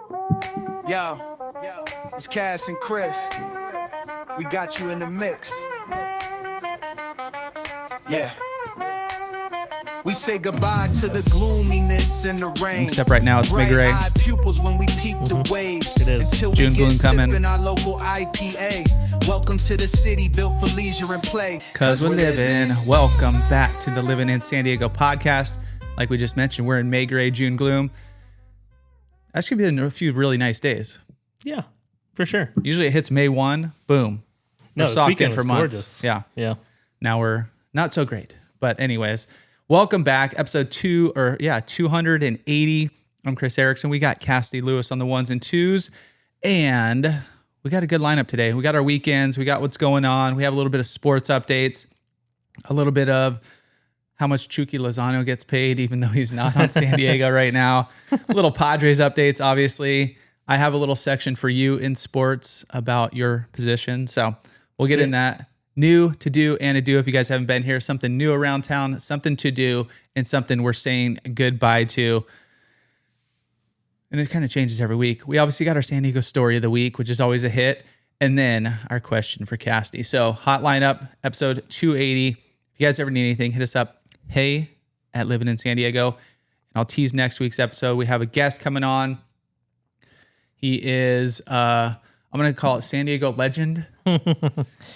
Yo, it's Cass and Chris. We got you in the mix. Yeah. We say goodbye to the gloominess and the rain. Except right now it's Migray. Pupils when we peep the waves. It is. Until June we Gloom get coming. sipping our local IPA. Welcome to the city built for leisure and play. Cause we're living. Welcome back to the Livin in San Diego podcast. Like we just mentioned, we're in Migray, June Gloom. That's gonna be a few really nice days. Yeah, for sure. Usually it hits May 1, boom. No, We're this socked weekend in for was months. gorgeous. Yeah. Now we're not so great. But anyways, welcome back. Episode 280. I'm Chris Erickson. We got Cassidy Lewis on the ones and twos. And we got a good lineup today. We got our weekends. We got what's going on. We have a little bit of sports updates. A little bit of how much Chucky Lozano gets paid, even though he's not on San Diego right now. A little Padres updates, obviously. I have a little section for you in sports about your position. So we'll get in that. New to do and to do if you guys haven't been here. Something new around town, something to do, and something we're saying goodbye to. And it kind of changes every week. We obviously got our San Diego story of the week, which is always a hit. And then our question for Cassidy. So hot lineup, episode 280. If you guys ever need anything, hit us up. Hey at Livin in San Diego. And I'll tease next week's episode. We have a guest coming on. He is I'm gonna call it San Diego legend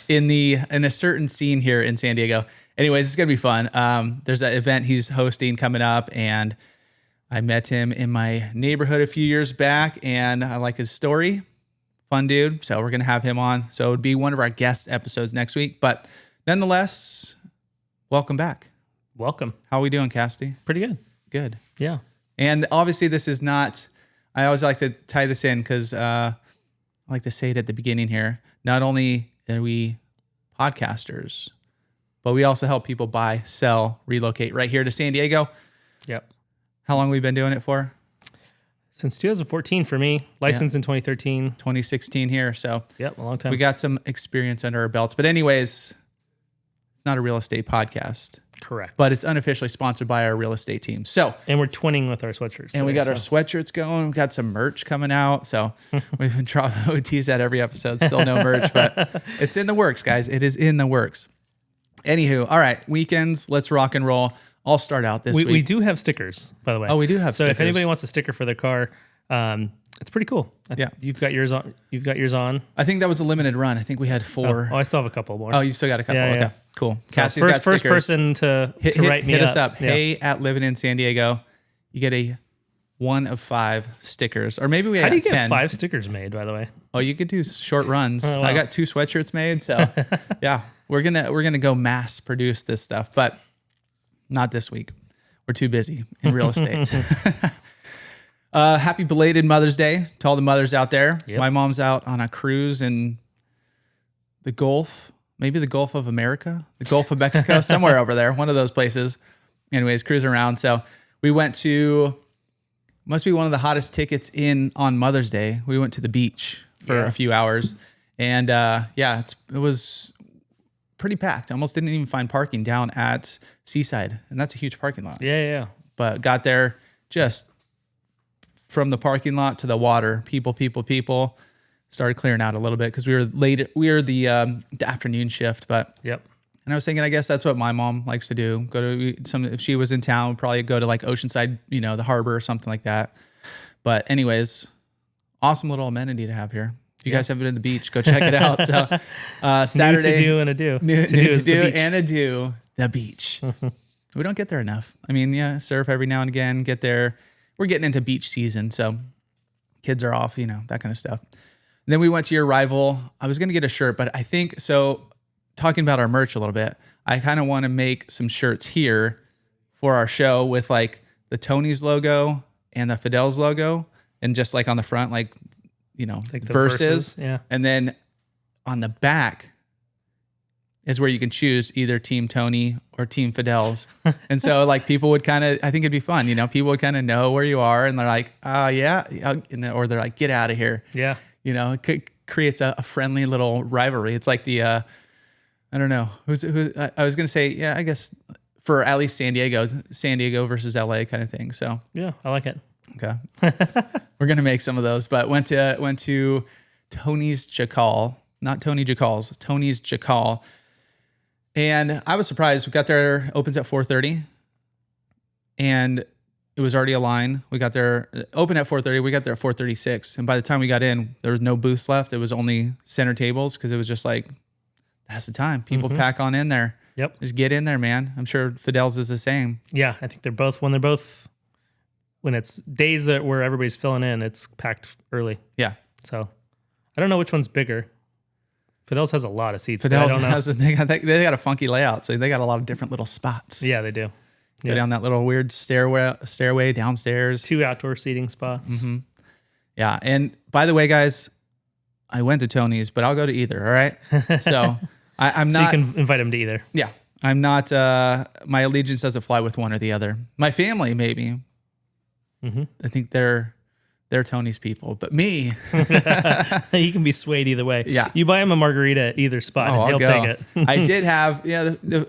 in a certain scene here in San Diego. Anyways, it's gonna be fun. There's an event he's hosting coming up, and I met him in my neighborhood a few years back, and I like his story. Fun dude. So we're gonna have him on. So it would be one of our guest episodes next week. But nonetheless, welcome back. Welcome. How are we doing, Cassidy? Pretty good. Good. Yeah. And obviously this is not, I always like to tie this in because I like to say it at the beginning here. Not only are we podcasters, but we also help people buy, sell, relocate right here to San Diego. Yep. How long have we been doing it for? Since 2014 for me. Licensed in 2013. 2016 here. So Yep, a long time. we got some experience under our belts. But anyways, it's not a real estate podcast. Correct. But it's unofficially sponsored by our real estate team. So, And we're twinning with our sweatshirts. and we today, got our sweatshirts going. We've got some merch coming out. So we've been trying to tease that every episode. Still no merch, but it's in the works, guys. It is in the works. Anywho, all right, weekends. Let's rock and roll. I'll start out this week. We do have stickers, by the way. Oh, we do have so stickers. if anybody wants a sticker for their car, it's pretty cool. Yeah. You've got yours on. I think that was a limited run. I think we had 4. Oh, I still have a couple more. Oh, you still got a couple. Yeah, Okay, yeah. cool. So Cassie's got first stickers. person to write me hit us up. Yeah. Hey at Livin in San Diego. You get a 1 of 5 stickers, or maybe we How had do you 10. get 5 stickers made, by the way? Oh, you could do short runs. Oh, wow. I got 2 sweatshirts made, so yeah, we're gonna go mass produce this stuff, but not this week. We're too busy in real estate. Happy belated Mother's Day to all the mothers out there. Yep. My mom's out on a cruise in the Gulf, maybe the Gulf of America, the Gulf of Mexico, somewhere over there, one of those places. Anyways, cruising around. So we went to, must be one of the hottest tickets on Mother's Day. We went to the beach for a few hours, and it was pretty packed. I almost didn't even find parking down at Seaside, and that's a huge parking lot. Yeah. But got there just from the parking lot to the water, people started clearing out a little bit because we were late. We were the afternoon shift, but Yep. and I was thinking, I guess that's what my mom likes to do. Go to if she was in town, we'd probably go to like Oceanside, the harbor or something like that. But anyways, awesome little amenity to have here. If you guys haven't been to the beach, go check it out. So Saturday, New to do and a do. new To do to is the do beach. and a do the beach. We don't get there enough. I mean, yeah, surf every now and again. Get there. We're getting into beach season, so kids are off. That kind of stuff. And then we went to your rival. I was gonna get a shirt, but I think so. Talking about our merch a little bit, I kind of want to make some shirts here for our show with like the Tony's logo and the Fidel's logo, and just like on the front, like Like the verses. Yeah. And then on the back is where you can choose either Team Tony or Team Fidel's. And so like people would I think it'd be fun, people would kind of know where you are, and they're like, oh yeah. Or they're like, get out of here. Yeah. It creates a friendly little rivalry. It's like the, I don't know who I was going to say, yeah, I guess for at least San Diego versus LA kind of thing. So Yeah, I like it. Okay. We're going to make some of those, but went to Tony's Jackal, not Tony Jackal's, Tony's Jackal. And I was surprised. We got there, opens at 4:30, and it was already a line. We got there, open at 4:30. We got there at 4:36. And by the time we got in, there was no booths left. It was only center tables because it was just like, that's the time. People pack on in there. Yep. Just get in there, man. I'm sure Fidel's is the same. Yeah, I think when it's days where everybody's filling in, it's packed early. Yeah. So I don't know which one's bigger. Fidel's has a lot of seats. Fidel's they got a funky layout, so they got a lot of different little spots. Yeah, they do. Go down that little weird stairway downstairs. 2 outdoor seating spots. Mm-hmm. Yeah. And by the way, guys, I went to Tony's, but I'll go to either. All right. So I'm not. So you can invite them to either. Yeah. I'm not. My allegiance doesn't fly with one or the other. My family, maybe. Mm-hmm. I think they're Tony's people, but me. You can be swayed either way. Yeah. You buy him a margarita at either spot, and he'll take it. I did have,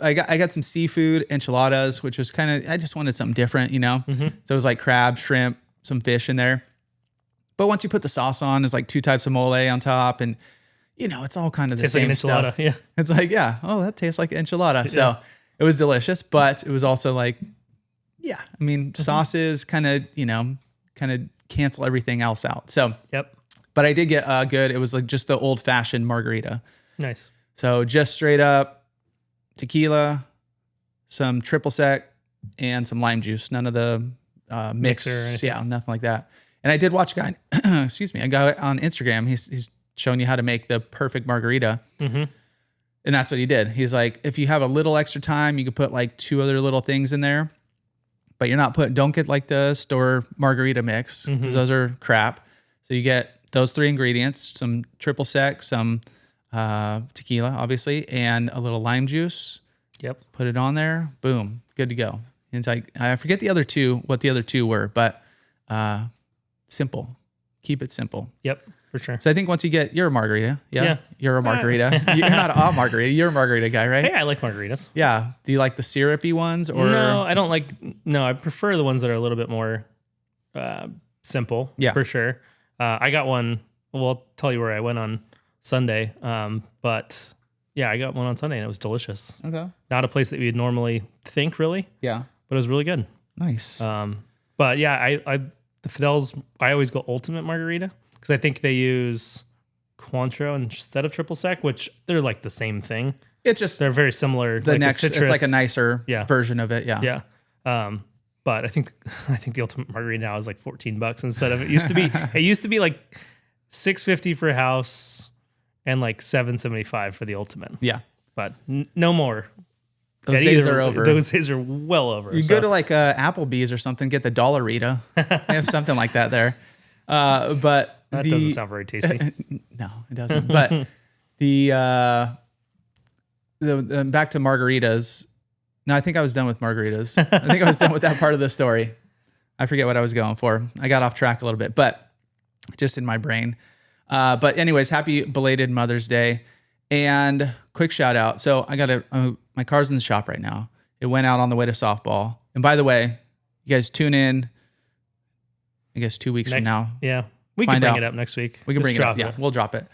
I got some seafood enchiladas, which was kind of, I just wanted something different, So it was like crab, shrimp, some fish in there. But once you put the sauce on, there's like 2 types of mole on top, and it's all kind of the same stuff. Yeah. It's like, that tastes like enchilada. So it was delicious, but it was also like, sauces kind of cancel everything else out. So, yep. But I did get good. It was like just the old fashioned margarita. Nice. So just straight up tequila, some triple sec, and some lime juice. None of the mix. Mixer or anything. Yeah, nothing like that. And I did watch a guy, a guy on Instagram. He's showing you how to make the perfect margarita. Mm-hmm. And that's what he did. He's like, if you have a little extra time, you could put like 2 other little things in there. But don't get like the store margarita mix, because those are crap. So you get those 3 ingredients, some triple sec, some tequila, obviously, and a little lime juice. Yep. Put it on there. Boom. Good to go. And it's like, I forget what the other two were, but simple. Keep it simple. Yep, for sure. So I think once you're a margarita. Yeah. You're a margarita. You're not a margarita. You're a margarita guy, right? Hey, I like margaritas. Yeah. Do you like the syrupy ones or? No, I don't like. No, I prefer the ones that are a little bit more simple. Yeah, for sure. I got one. Well, I'll tell you where I went on Sunday. But yeah, I got one on Sunday and it was delicious. Okay. Not a place that we'd normally think, really. Yeah. But it was really good. Nice. But yeah, the Fidel's, I always go ultimate margarita because I think they use Cointreau instead of triple sec, which they're like the same thing. It's just they're very similar. The like next, it's like a nicer version of it. Yeah. Yeah. But I think the ultimate margarita now is like $14 instead of it used to be. It used to be like $6.50 for a house and like $7.75 for the ultimate. Yeah. But no more. Those days are over. Those days are well over. You go to like Applebee's or something, get the Dollarita. They have something like that there. But that doesn't sound very tasty. No, it doesn't. But the back to margaritas. No, I think I was done with margaritas. I think I was done with that part of the story. I forget what I was going for. I got off track a little bit, but just in my brain. But anyways, happy belated Mother's Day. And quick shout out. So I got my car's in the shop right now. It went out on the way to softball. And by the way, you guys tune in, I guess 2 weeks from now. Yeah. We can bring it up next week. We can bring it up. Yeah, we'll drop it.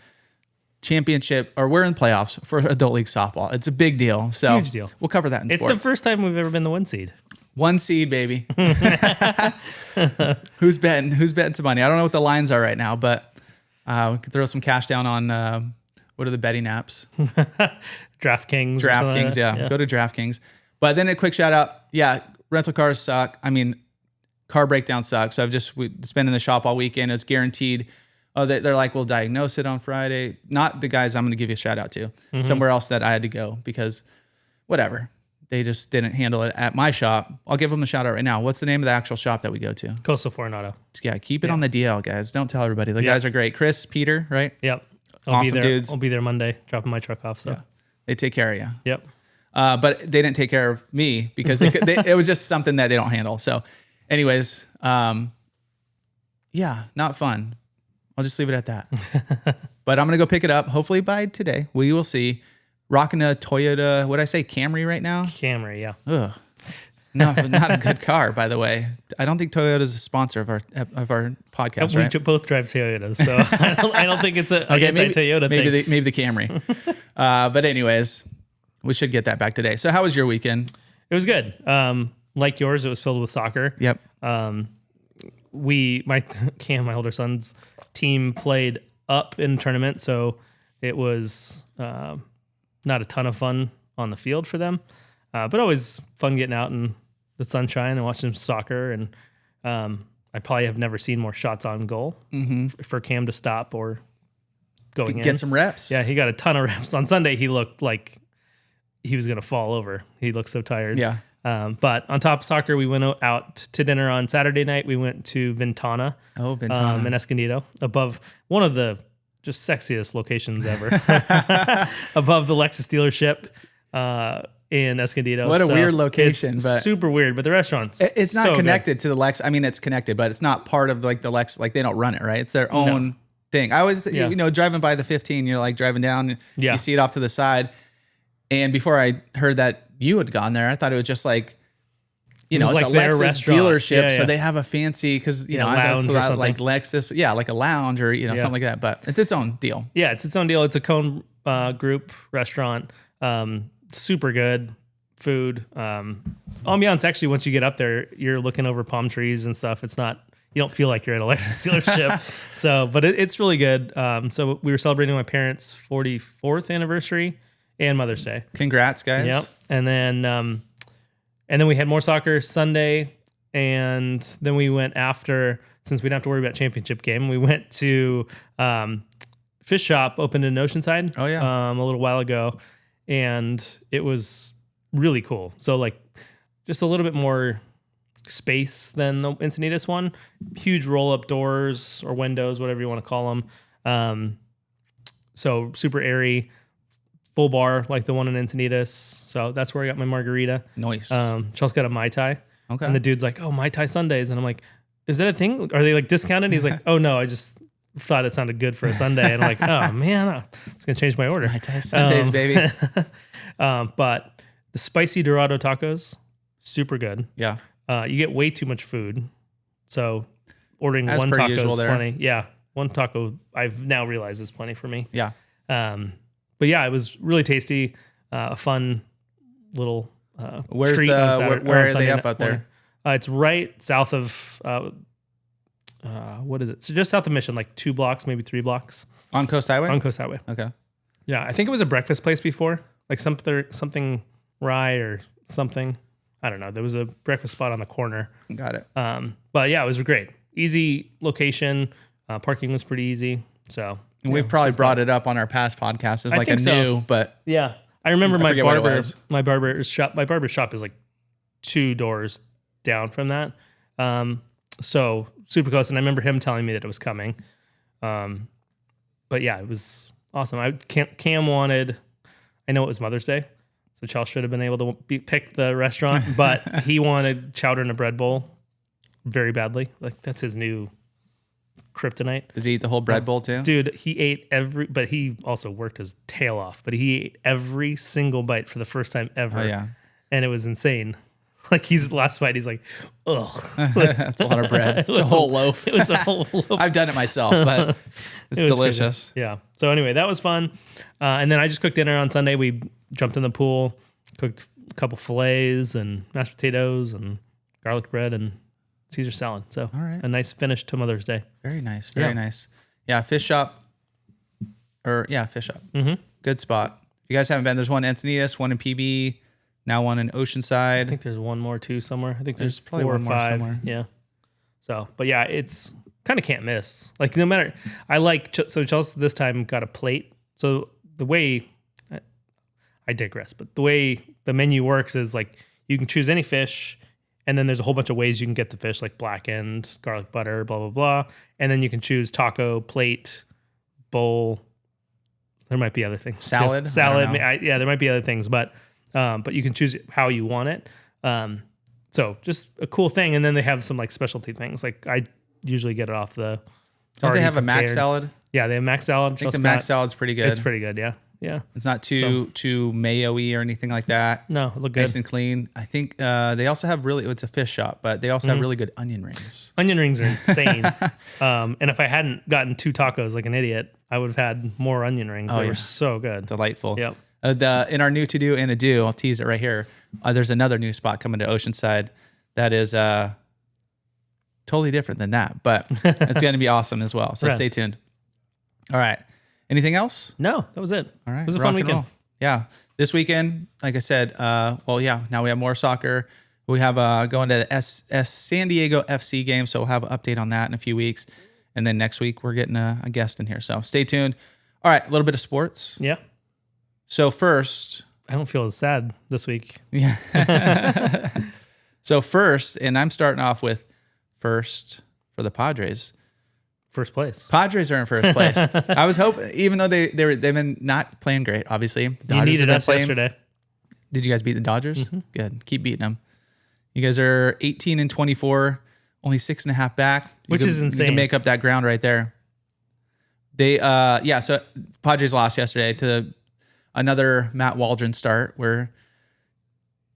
Championship, or we're in playoffs for adult league softball. It's a big deal. So huge deal. We'll cover that in sports. It's the first time we've ever been the 1 seed. 1 seed, baby. Who's betting some money? I don't know what the lines are right now, but we could throw some cash down on what are the betting apps? DraftKings. DraftKings, yeah. Go to DraftKings. But then a quick shout out. Yeah, rental cars suck. I mean, car breakdown sucks. So we've been in the shop all weekend. It's guaranteed. Oh, they're like, we'll diagnose it on Friday. Not the guys I'm going to give you a shout out to. Mm-hmm. Somewhere else that I had to go because whatever. They just didn't handle it at my shop. I'll give them a shout out right now. What's the name of the actual shop that we go to? Coastal Foreign Auto. Yeah, keep it on the DL, guys. Don't tell everybody. The guys are great. Chris, Peter, right? Yep. Awesome dudes. I'll be there Monday, dropping my truck off. So they take care of you. Yep. But they didn't take care of me because it was just something that they don't handle. So anyways, not fun. I'll just leave it at that. But I'm going to go pick it up. Hopefully by today. We will see. Rocking a Toyota, what'd I say, Camry right now? Camry, yeah. Ugh. No, not a good car, by the way. I don't think Toyota is a sponsor of our podcast, right? We both drive Toyotas, so I don't think it's a anti-Toyota thing. Maybe the Camry. But anyways, we should get that back today. So how was your weekend? It was good. Like yours, it was filled with soccer. Yep. My older son's team played up in tournament, so it was not a ton of fun on the field for them, but always fun getting out in the sunshine and watching some soccer. And I probably have never seen more shots on goal for Cam to stop or going in. Get some reps. Yeah, he got a ton of reps. On Sunday, he looked like he was going to fall over. He looked so tired. Yeah. But on top of soccer, we went out to dinner on Saturday night. We went to Ventana. Oh, Ventana. In Escondido, above one of the just sexiest locations ever, above the Lexus dealership in Escondido. What a weird location. It's but super weird, but the restaurant's it's not so connected to the Lex. I mean, it's connected, but it's not part of like the Lex. Like they don't run it, right? It's their own thing. I was, driving by the 15, you're like driving down, you see it off to the side. And before I heard that you had gone there, I thought it was just like, it's like a Lexus dealership. So they have a fancy, because, lounge or something. Like Lexus, like a lounge or, something like that. But it's its own deal. Yeah, it's its own deal. It's a Cone Group restaurant. Super good food. Ambiance, actually, once you get up there, you're looking over palm trees and stuff. It's not, you don't feel like you're at a Lexus dealership. So, but it's really good. So we were celebrating my parents' 44th anniversary and Mother's Day. Congrats, guys. Yep. And then we had more soccer Sunday, and then we went after, since we didn't have to worry about championship game, we went to Fish Shop, opened in Oceanside. Oh, yeah. A little while ago, and it was really cool. So like just a little bit more space than the Encinitas one. Huge roll-up doors or windows, whatever you want to call them. So super airy. Full bar like the one in Encinitas. So that's where I got my margarita. Nice. Charles got a Mai Tai. Okay. And the dude's like, oh, Mai Tai Sundays. And I'm like, is that a thing? Are they like discounted? He's like, oh no, I just thought it sounded good for a Sunday. And I'm like, oh man, it's going to change my order. Mai Tai Sundays, baby. But the spicy Dorado tacos, super good. Yeah. You get way too much food. So ordering As one per taco usual is there. plenty. Yeah. One taco I've now realized is plenty for me. Yeah. But yeah, it was really tasty. A fun little Where's treat on Saturday, where on are Sunday they up out there? It's right south of what is it? So just south of Mission, like 2 blocks, maybe 3 blocks On Coast Highway? on Coast Highway. Okay. Yeah, I think it was a breakfast place before, like something rye or something. I don't know. There was a breakfast spot on the corner. Got it. But yeah, it was great. Easy location. Parking was pretty easy. So. And we've probably brought it up on our past podcasts as like a think new, so. but Yeah, I remember I forget what it was. my barber's shop is like 2 doors down from that. So super close. And I remember him telling me that it was coming. But yeah, it was awesome. Cam wanted, I know it was Mother's Day, so Charles should have been able to pick the restaurant, but he wanted chowder and a bread bowl very badly. Like that's his new kryptonite. Does he eat the whole bread bowl too? Dude, he ate but he also worked his tail off, but he ate every single bite for the first time ever. Oh, yeah. And it was insane. Like last bite, he's like, ugh. That's a lot of bread. It's a whole loaf. It was a whole loaf. I've done it myself, but it's It was delicious. crazy. Yeah. So anyway, that was fun. And then I just cooked dinner on Sunday. We jumped in the pool, cooked a couple fillets and mashed potatoes and garlic bread and Caesar salad. So a nice finish to Mother's Day. Very nice. Very nice. Yeah. Fish Shop. Fish Shop. Mm-hmm. Good spot. If you guys haven't been, there's one in Encinitas, one in PB, now one in Oceanside. I think there's one more too somewhere. I think there's probably 4 or one more 5. somewhere. Yeah. So, but yeah, it's kind of can't miss. Like no matter, so Chelsea this time got a plate. So the way, I digress, but the way the menu works is like you can choose any fish, and then there's a whole bunch of ways you can get the fish, like blackened, garlic butter, blah, blah, blah. And then you can choose taco, plate, bowl. There might be other things. Salad. There might be other things, but you can choose how you want it. So just a cool thing. And then they have some like specialty things. Like I usually get it off the. Don't they have a mac prepared. salad? Yeah, they have mac salad. I think the mac salad's pretty good. It's pretty good, yeah. Yeah. It's not too mayo-y or anything like that. No, it looked good. Nice and clean. I think they also have it's a fish shop, but they also have really good onion rings. Onion rings are insane. And if I hadn't gotten 2 tacos like an idiot, I would have had more onion rings. They were so good. Delightful. Yep. In our new to-do and a-do, I'll tease it right here. There's another new spot coming to Oceanside that is totally different than that, but it's going to be awesome as well. So stay tuned. All right. Anything else? No, that was it. All right. It was a fun weekend. Yeah. This weekend, like I said, now we have more soccer. We have going to the San Diego FC game, so we'll have an update on that in a few weeks. And then next week, we're getting a guest in here. So stay tuned. All right. A little bit of sports. Yeah. So first... I don't feel as sad this week. Yeah. So first, and I'm starting off with first for the Padres. First place. Padres are in first place. I was hoping, even though they've been not playing great, obviously. The You Dodgers needed have been us playing. yesterday. Did you guys beat the Dodgers? Good. Keep beating them. You guys are 18-24, only 6.5 back. Which is insane. You can make up that ground right there. So Padres lost yesterday to another Matt Waldron start where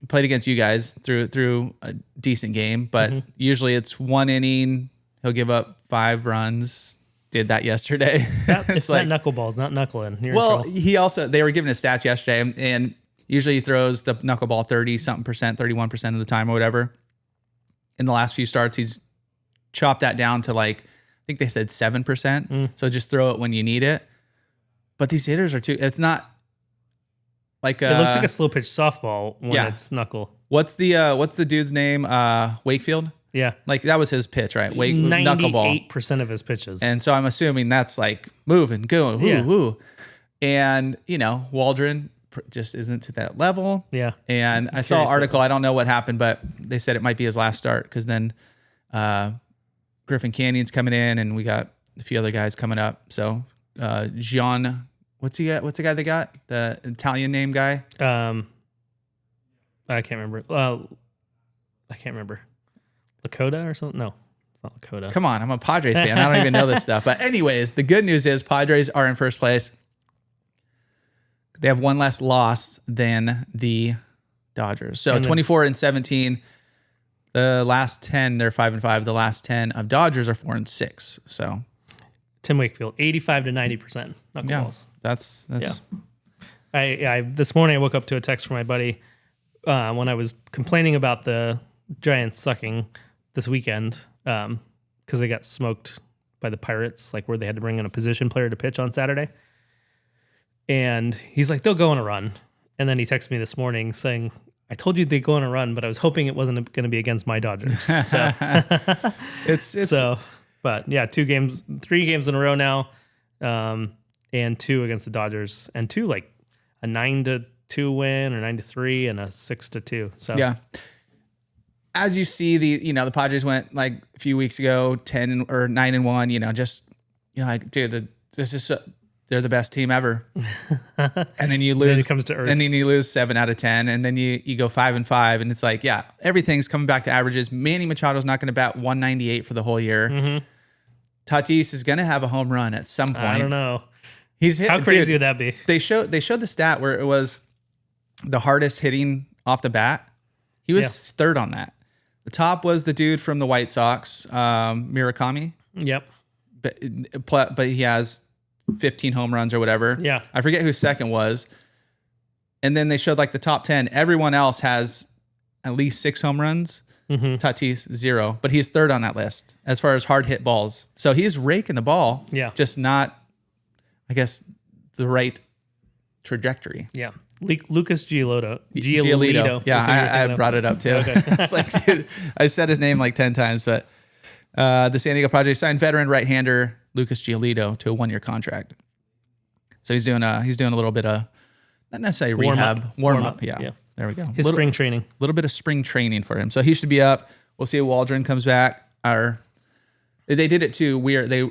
he played against you guys through a decent game, but usually it's 1 inning. He'll give up 5 runs. Did that yesterday. It's like not knuckleballs, not knuckling. They were giving his stats yesterday, and usually he throws the knuckleball 30-something%, 31% of the time or whatever. In the last few starts, he's chopped that down to I think they said 7%. So just throw it when you need it. But these hitters are it's not like it looks like a slow pitch softball when it's knuckle. What's the dude's name? Wakefield? Yeah. That was his pitch, right? 98% of his pitches. And so I'm assuming that's moving, going, woo, woo. And, Waldron just isn't to that level. Yeah. And I saw an article, I don't know what happened, but they said it might be his last start because then Griffin Canyon's coming in and we got a few other guys coming up. So Gian, what's the guy they got? The Italian name guy? I can't remember. Lakota or something? No, it's not Lakota. Come on, I'm a Padres fan. I don't even know this stuff. But anyways, the good news is Padres are in first place. They have 1 less loss than the Dodgers. So 24-17. The last 10, they're 5-5. The last 10 of Dodgers are 4-6. So Tim Wakefield, 85-90% knuckleballs. That's I this morning I woke up to a text from my buddy when I was complaining about the Giants sucking this weekend because they got smoked by the Pirates, where they had to bring in a position player to pitch on Saturday. And he's like, they'll go on a run. And then he texted me this morning saying, I told you they'd go on a run, but I was hoping it wasn't going to be against my Dodgers. So but yeah, 3 games in a row now, and 2 against the Dodgers, and 2 a 9-2 win or 9-3 and a 6-2. So yeah. As you see, the Padres went a few weeks ago, 10 or 9-1. Dude, this is they're the best team ever. And then you lose. Then it comes to earth. And then you lose 7 out of 10, and then you go 5-5, and it's everything's coming back to averages. Manny Machado's not going to bat 198 for the whole year. Mm-hmm. Tatis is going to have a home run at some point. I don't know. He's hit. How crazy would that be? They showed the stat where it was the hardest hitting off the bat. He was third on that. The top was the dude from the White Sox, Murakami. Yep. But he has 15 home runs or whatever. Yeah. I forget who second was. And then they showed the top 10. Everyone else has at least 6 home runs. Mm-hmm. Tatis 0, but he's third on that list as far as hard hit balls. So he's raking the ball. Yeah. Just not, I guess, the right trajectory. Yeah. Lucas Giolito. Yeah, I brought it up too. Okay. It's dude, I said his name 10 times, but the San Diego Padres signed veteran right-hander Lucas Giolito to a 1-year contract. So he's doing a little bit of, not necessarily rehab, warm up. Yeah. There we go. His spring training. A little bit of spring training for him. So he should be up. We'll see if Waldron comes back. They did it too.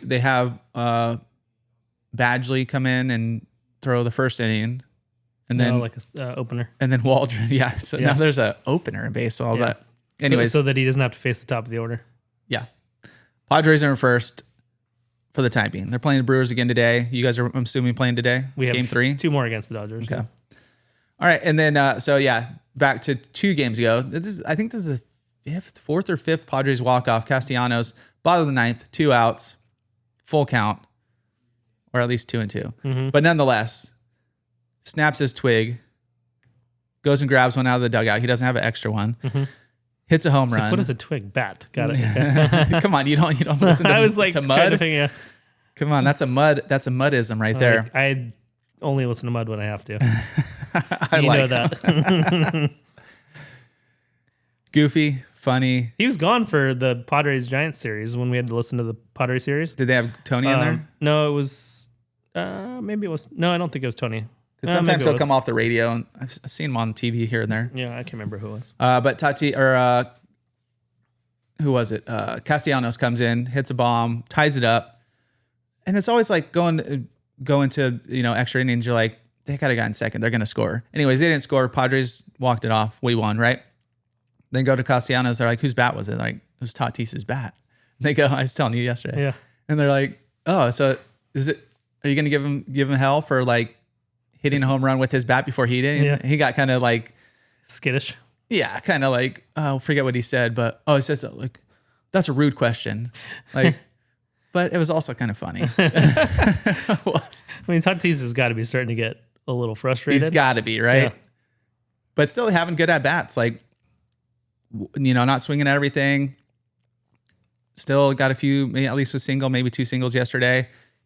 They have Badgley come in and throw the first inning. And then opener. And then Waldron. Yeah. So now there's an opener in baseball. Yeah. But anyways. So that he doesn't have to face the top of the order. Yeah. Padres are in first. for the time being. They're playing the Brewers again today. You guys are, I'm assuming, playing today? We have Game 3? 2 more against the Dodgers. Okay. All right. And then, back to 2 games ago. I think this is the 4th or 5th Padres walk-off. Castellanos, bottom of the 9th, 2 outs, full count, or at least 2-2. Mm-hmm. But nonetheless, snaps his twig, goes and grabs one out of the dugout. He doesn't have an extra one. Mm-hmm. Hits a home run. Like, what is a twig? Bat. Got it. Come on, you don't listen to, I was like, to Mud? yeah. Come on, that's a Mudism right there. I only listen to Mud when I have to. I know that. Goofy, funny. He was gone for the Padres Giants series when we had to listen to the Padres series. Did they have Tony in there? No, it was maybe it was. No, I don't think it was Tony. Because sometimes he'll come off the radio, and I've seen him on TV here and there. Yeah, I can't remember who it was. But who was it? Castellanos comes in, hits a bomb, ties it up, and it's always like going to extra innings. You're like, they got a guy in second, they're gonna score. Anyways, they didn't score. Padres walked it off. We won, right? Then go to Castellanos. They're like, whose bat was it? They're like, it was Tatis's bat. They go, I was telling you yesterday. Yeah. And they're like, oh, so is it? Are you gonna give him hell for like hitting a home run with his bat before he did? And he got kind of like skittish. Yeah, kind of like, oh, forget what he said, but he says like, that's a rude question, like, but it was also kind of funny. I mean, Tatis has got to be starting to get a little frustrated. He's got to be, right? Yeah. But still having good at bats, like, not swinging at everything. Still got a few, maybe at least a single, maybe 2 singles yesterday.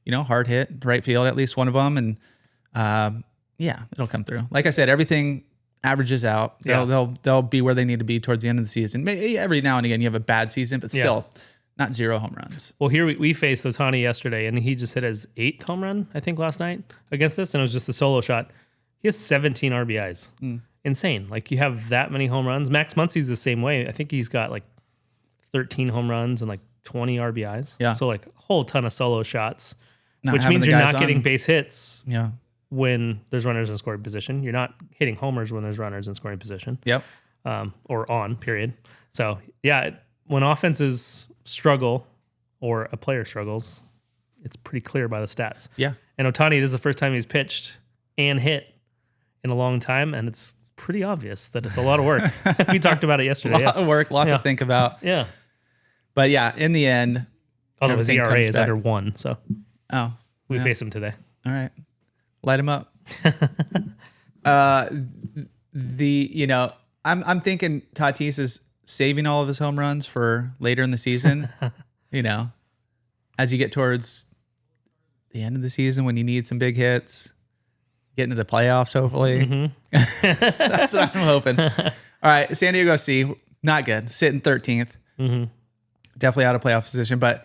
Hard hit, right field, at least one of them, and it'll come through. Like I said, everything averages out. They'll be where they need to be towards the end of the season. Maybe every now and again you have a bad season, but still not 0 home runs. Well, here we faced Ohtani yesterday, and he just hit his 8th home run, I think, last night against this, and it was just a solo shot. He has 17 RBIs. Insane. Like, you have that many home runs. Max Muncy's the same way. I think he's got like 13 home runs and like 20 RBIs. Yeah. So like a whole ton of solo shots, Not which having means the you're guys not getting on. base hits. Yeah. When there's runners in scoring position. You're not hitting homers when there's runners in scoring position. Yep. Or on, period. So, when offenses struggle or a player struggles, it's pretty clear by the stats. Yeah. And Ohtani, this is the first time he's pitched and hit in a long time, and it's pretty obvious that it's a lot of work. We talked about it yesterday. A lot of work, a lot to think about. Yeah. But in the end, although his everything ERA comes is back. under 1, so we face him today. All right. Light him up. I'm thinking Tatis is saving all of his home runs for later in the season. As you get towards the end of the season when you need some big hits, get into the playoffs, hopefully. Mm-hmm. That's what I'm hoping. All right, San Diego C, not good. Sitting 13th. Mm-hmm. Definitely out of playoff position. But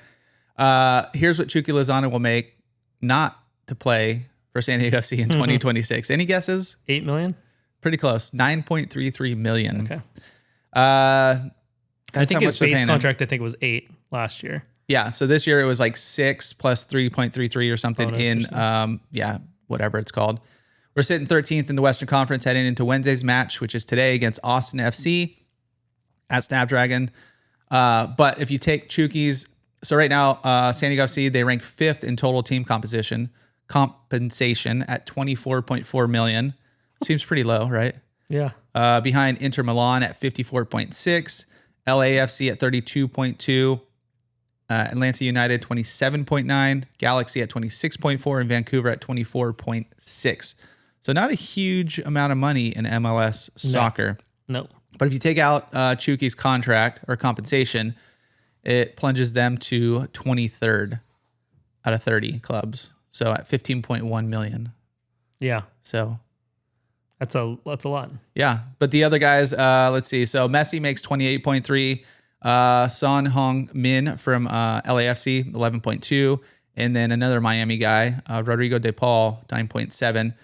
here's what Chucky Lozano will make not to play for San Diego C in 2026. Any guesses? 8 million? Pretty close. 9.33 million. Okay. That's I think how his much they're base paying him. contract, I think, was 8 last year. Yeah. So this year it was like 6 plus 3.33 or something Bonus whatever it's called. We're sitting 13th in the Western Conference heading into Wednesday's match, which is today against Austin FC at Snapdragon. But if you take Chuky's, so right now, San Diego FC, they rank 5th in total team compensation at 24.4 million. Seems pretty low, right? Yeah. Behind Inter Milan at 54.6, LAFC at 32.2, Atlanta United 27.9, Galaxy at 26.4, and Vancouver at 24.6. So not a huge amount of money in MLS soccer. No. But if you take out Chuky's contract or compensation, it plunges them to 23rd out of 30 clubs. So at 15.1 million. Yeah. So that's a lot. yeah. But the other guys, let's see. So Messi makes 28.3. Son Heung-min from LAFC, 11.2. And then another Miami guy, Rodrigo De Paul, 9.7.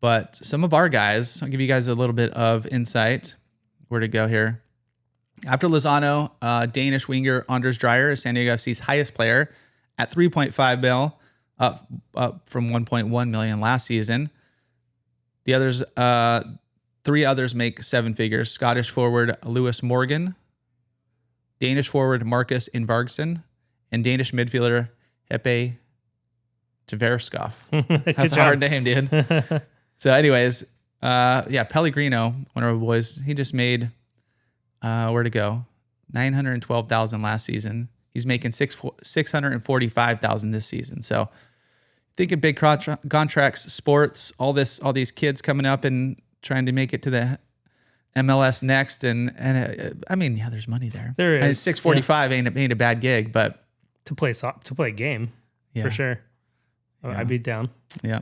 But some of our guys, I'll give you guys a little bit of insight. Where to go here? After Lozano, Danish winger Anders Dreyer is San Diego FC's highest player at 3.5 mil, up from 1.1 million last season. The others, 3 others make 7 figures. Scottish forward Lewis Morgan, Danish forward Marcus Invargsen, and Danish midfielder Hepe Tverskov. Good That's a job. hard name, dude. So anyways, Pellegrino, one of our boys, he just made, where'd it go? 912,000 last season. He's making 645,000 this season. So thinking big contracts, sports, all these kids coming up and trying to make it to the MLS next. And I mean, yeah, there's money there. There is. And 645 ain't a bad gig, but to play a game for sure. Yeah. I'd be down. Yeah.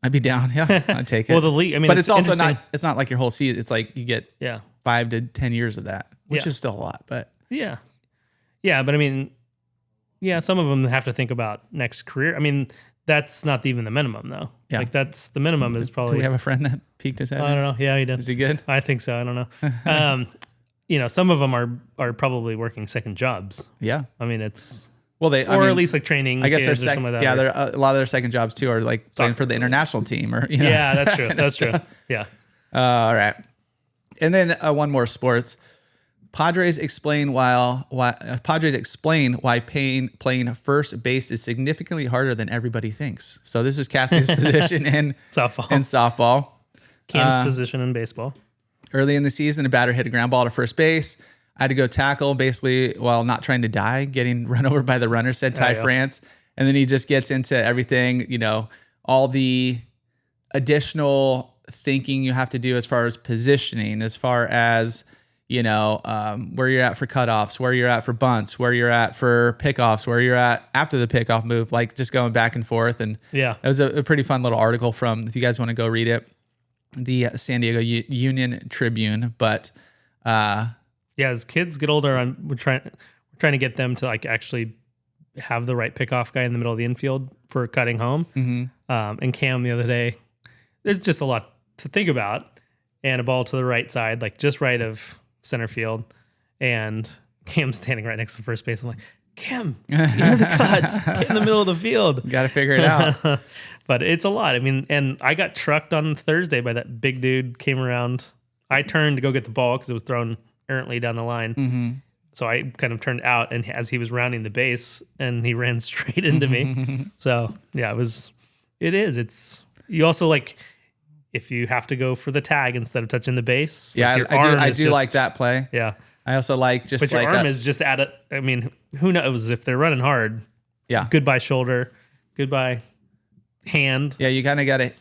I'd be down. Yeah. I'd take it. Well, the league, I mean, but it's also interesting. it's not like your whole season. It's like you get 5 to 10 years of that, which is still a lot, but yeah. But I mean, some of them have to think about next career. I mean, that's not even the minimum though. Yeah. Like that's the minimum is probably. Do we have a friend that peaked his head? I don't know. Yeah, he did. Is he good? I think so. I don't know. Some of them are probably working second jobs. Yeah. I mean, it's. Well, at least like training. I guess kids or something like that. Yeah, a lot of their second jobs too are like playing for the international team or Yeah, that's true. That's true. Yeah. All right, and then one more sports. Padres explain why playing first base is significantly harder than everybody thinks. So this is Cassie's position in softball. Cam's position in baseball. Early in the season, a batter hit a ground ball to first base. I had to go tackle basically while not trying to die, getting run over by the runner, said Ty France. And then he just gets into everything, all the additional thinking you have to do as far as positioning, as far as, where you're at for cutoffs, where you're at for bunts, where you're at for pickoffs, where you're at after the pickoff move, like just going back and forth. And it was a pretty fun little article from, if you guys want to go read it, the San Diego Union Tribune. But, as kids get older, we're trying to get them to like actually have the right pickoff guy in the middle of the infield for cutting home. Mm-hmm. And Cam the other day, there's just a lot to think about, and a ball to the right side, like just right of center field, and Cam's standing right next to first base. I'm like, Cam, you know the cut, get in the middle of the field. Got to figure it out. But it's a lot. I mean, and I got trucked on Thursday by that big dude. Came around. I turned to go get the ball because it was thrown errantly down the line. Mm-hmm. So I kind of turned out, and as he was rounding the base, and he ran straight into me. So yeah, it's you also like, if you have to go for the tag instead of touching the base. Yeah, like I do like that play. Yeah. I also like but your arm is just at it. I mean, who knows if they're running hard? Yeah. Goodbye shoulder. Goodbye hand. Yeah, you kind of got to,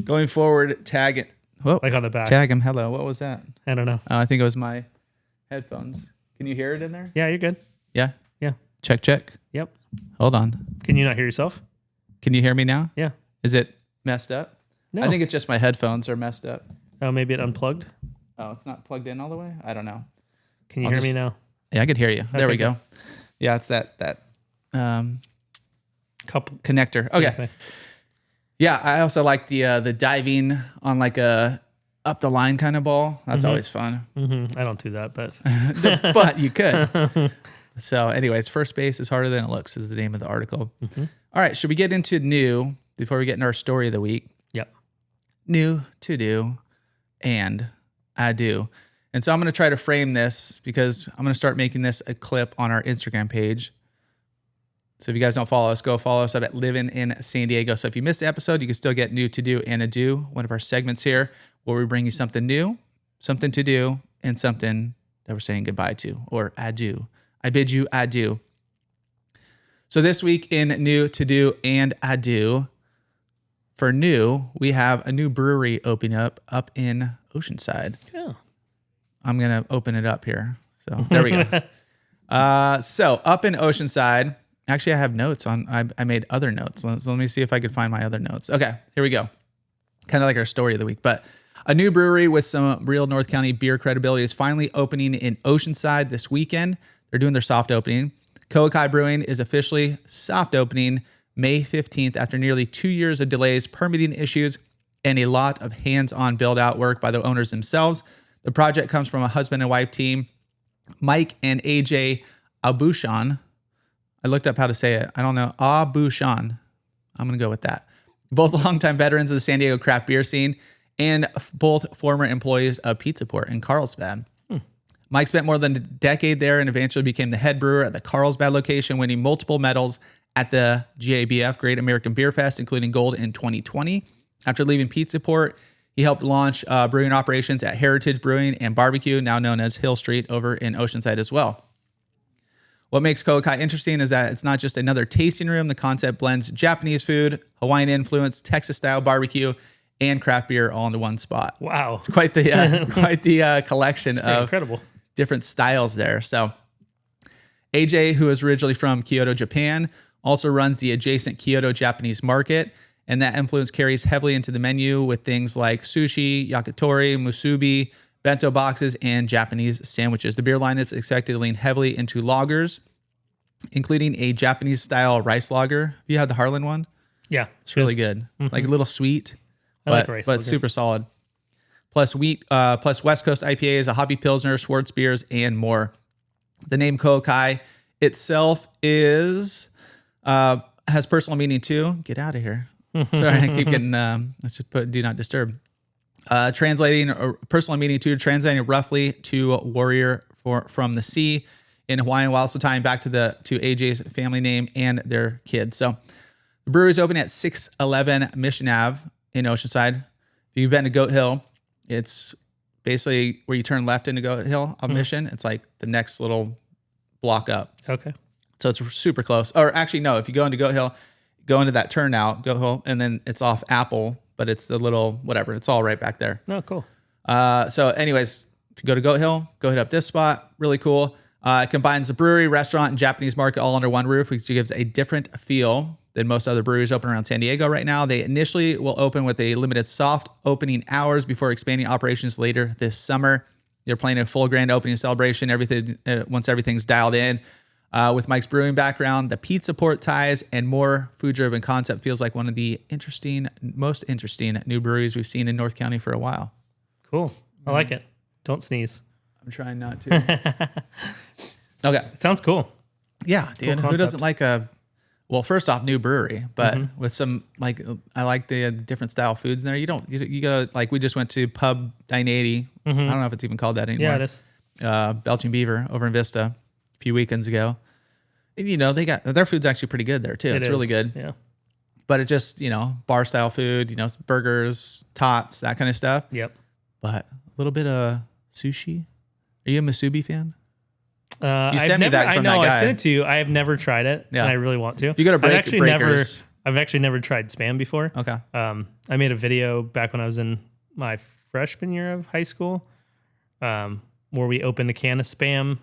going forward, tag it. Whoa, like on the back. Tag him. Hello. What was that? I don't know. I think it was my headphones. Can you hear it in there? Yeah, you're good. Yeah? Yeah. Check. Yep. Hold on. Can you not hear yourself? Can you hear me now? Yeah. Is it messed up? No. I think it's just my headphones are messed up. Oh, maybe it unplugged? Oh, it's not plugged in all the way? I don't know. Can you hear me now? Yeah, I could hear you. There we go. Yeah, it's that couple connector. Okay. Yeah, I also like the diving on like a up the line kind of ball. That's always fun. Mm-hmm. I don't do that, but but you could. So, anyways, first base is harder than it looks is the name of the article. Mm-hmm. All right, should we get into new before we get into our story of the week? Yep. New to do, and I do. And so I'm going to try to frame this because I'm going to start making this a clip on our Instagram page. So if you guys don't follow us, go follow us up at Livin in San Diego. So if you missed the episode, you can still get new to do and a do, one of our segments here, where we bring you something new, something to do, and something that we're saying goodbye to, or adieu. I bid you adieu. So this week in new to do and adieu, for new, we have a new brewery opening up in Oceanside. Yeah. I'm going to open it up here. So there we go. So up in Oceanside, actually I have notes on, I made other notes. So let me see if I can find my other notes. Okay, here we go. Kind of like our story of the week, but a new brewery with some real North County beer credibility is finally opening in Oceanside this weekend. They're doing their soft opening. Kokai Brewing is officially soft opening May 15th after nearly 2 years of delays, permitting issues, and a lot of hands-on build-out work by the owners themselves. The project comes from a husband and wife team, Mike and AJ Abushan. I looked up how to say it. I don't know. Abushan. I'm going to go with that. Both longtime veterans of the San Diego craft beer scene and both former employees of Pizza Port in Carlsbad. Mike spent more than a decade there and eventually became the head brewer at the Carlsbad location, winning multiple medals at the GABF, Great American Beer Fest, including gold in 2020. After leaving Pizza Port, he helped launch brewing operations at Heritage Brewing and Barbecue, now known as Hill Street, over in Oceanside as well. What makes KoaKai interesting is that it's not just another tasting room. The concept blends Japanese food, Hawaiian influence, Texas-style barbecue, and craft beer all into one spot. Wow. It's quite the collection of incredible different styles there. So AJ, who is originally from Kyoto, Japan, also runs the adjacent Kyoto Japanese market, and that influence carries heavily into the menu with things like sushi, yakitori, musubi, bento boxes, and Japanese sandwiches. The beer line is expected to lean heavily into lagers, including a Japanese-style rice lager. Have you had the Harlan one? Yeah. It's really good. Like a little sweet, like rice but lager. super solid. Plus West Coast IPAs, a hobby pilsner, Schwartz beers, and more. The name KoaKai itself has personal meaning too. Get out of here. Sorry, I keep getting, let's just put do not disturb. Translating personal meaning too, translating roughly to warrior from the sea in Hawaiian, while also tying back to AJ's family name and their kids. So the brewery is open at 611 Mission Ave in Oceanside. If you've been to Goat Hill, it's basically where you turn left into Goat Hill on Mission. It's like the next little block up. Okay. So it's super close. Or actually, no, if you go into Goat Hill, go into that turnout, Goat Hill, and then it's off Apple, but it's the little whatever. It's all right back there. Oh, cool. So anyways, if you go to Goat Hill, go hit up this spot. Really cool. It combines the brewery, restaurant, and Japanese market all under one roof, which gives a different feel than most other breweries open around San Diego right now. They initially will open with a limited soft opening hours before expanding operations later this summer. They're planning a full grand opening celebration once everything's dialed in. With Mike's brewing background, the Pizza Port ties, and more food-driven concept, feels like one of the most interesting new breweries we've seen in North County for a while. Cool. I like it. Don't sneeze. I'm trying not to. Okay. It sounds cool. Yeah, dude. Cool Who doesn't like first off, new brewery, but with some, I like the different style foods in there. You gotta, like, we just went to Pub 980. I don't know if it's even called that anymore. Yeah, it is. Belching Beaver over in Vista a few weekends ago. And, they got their food's actually pretty good there too. It's really good. Yeah. But it just, bar style food, burgers, tots, that kind of stuff. Yep. But a little bit of sushi. Are you a Musubi fan? You sent me that from that guy. I sent it to you. I have never tried it, and I really want to. If you go to Breakers. I've actually never tried Spam before. Okay. I made a video back when I was in my freshman year of high school, where we opened a can of Spam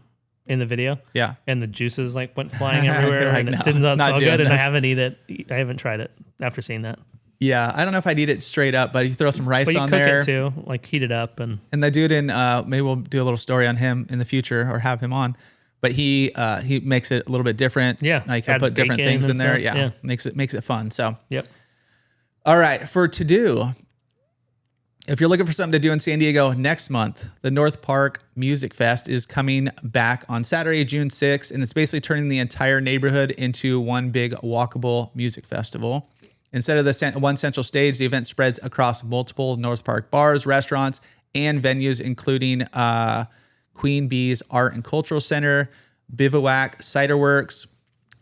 in the video. Yeah. And the juices went flying everywhere, and it didn't smell good. And I haven't tried it after seeing that. Yeah, I don't know if I'd eat it straight up, but you throw some rice on there. But you cook it too, heat it up. And the dude maybe we'll do a little story on him in the future or have him on. But he makes it a little bit different. Yeah. He'll put different things in there. Yeah. Makes it fun. So. Yep. All right. For to do, if you're looking for something to do in San Diego next month, the North Park Music Fest is coming back on Saturday, June 6th. And it's basically turning the entire neighborhood into one big walkable music festival. Instead of the one central stage, the event spreads across multiple North Park bars, restaurants, and venues, including Queen Bee's Art and Cultural Center, Bivouac, Cider Works,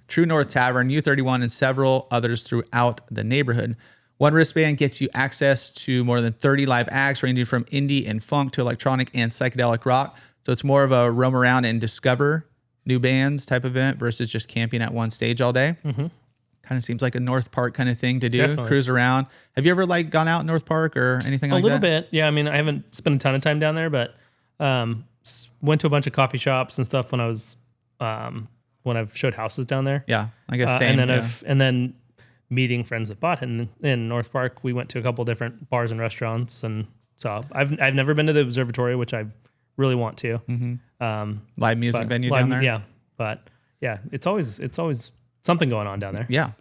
True North Tavern, U31, and several others throughout the neighborhood. One wristband gets you access to more than 30 live acts, ranging from indie and funk to electronic and psychedelic rock. So it's more of a roam around and discover new bands type of event versus just camping at one stage all day. Mm-hmm. Kind of seems like a North Park kind of thing to do. Definitely. Cruise around. Have you ever gone out in North Park or anything like that? A little bit. Yeah. I mean, I haven't spent a ton of time down there, but went to a bunch of coffee shops and stuff when I was when I've showed houses down there. Yeah, I guess same. And then meeting friends that bought in North Park, we went to a couple different bars and restaurants, and so I've never been to the observatory, which I really want to. Mm-hmm. Live music venue down there. Yeah, but yeah, it's always something going on down there. Yeah.